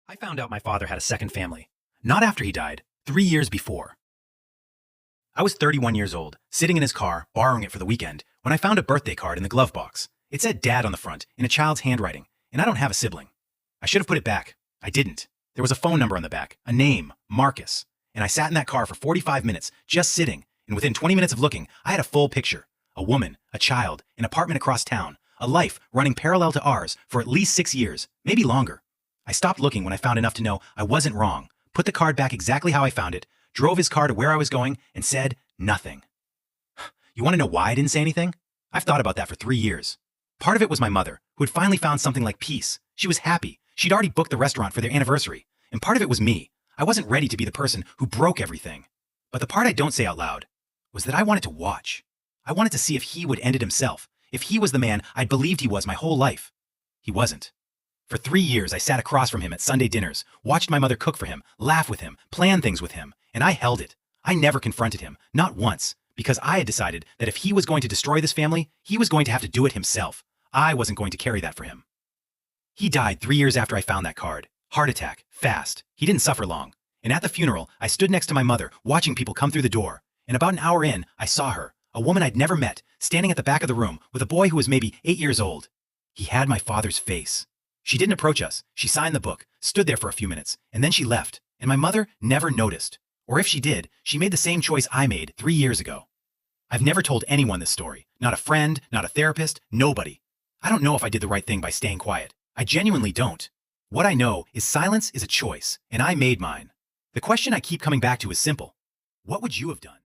I found out my father had a second family. Not after he died, 3 years before. I was 31 years old, sitting in his car, borrowing it for the weekend, when I found a birthday card in the glove box. It said Dad on the front, in a child's handwriting, and I don't have a sibling. I should have put it back. I didn't. There was a phone number on the back, a name, Marcus. And I sat in that car for 45 minutes, just sitting, and within 20 minutes of looking, I had a full picture. A woman, a child, an apartment across town, a life running parallel to ours for at least 6 years, maybe longer. I stopped looking when I found enough to know I wasn't wrong, put the card back exactly how I found it, drove his car to where I was going, and said nothing. You want to know why I didn't say anything? I've thought about that for 3 years. Part of it was my mother, who had finally found something like peace. She was happy. She'd already booked the restaurant for their anniversary. And part of it was me. I wasn't ready to be the person who broke everything. But the part I don't say out loud was that I wanted to watch. I wanted to see if he would end it himself, if he was the man I'd believed he was my whole life. He wasn't. For 3 years, I sat across from him at Sunday dinners, watched my mother cook for him, laugh with him, plan things with him, and I held it. I never confronted him, not once, because I had decided that if he was going to destroy this family, he was going to have to do it himself. I wasn't going to carry that for him. He died 3 years after I found that card. Heart attack, fast. He didn't suffer long. And at the funeral, I stood next to my mother, watching people come through the door. And about an hour in, I saw her, a woman I'd never met, standing at the back of the room with a boy who was maybe 8 years old. He had my father's face. She didn't approach us. She signed the book, stood there for a few minutes, and then she left. And my mother never noticed. Or if she did, she made the same choice I made 3 years ago. I've never told anyone this story. Not a friend, not a therapist, nobody. I don't know if I did the right thing by staying quiet. I genuinely don't. What I know is silence is a choice, and I made mine. The question I keep coming back to is simple. What would you have done?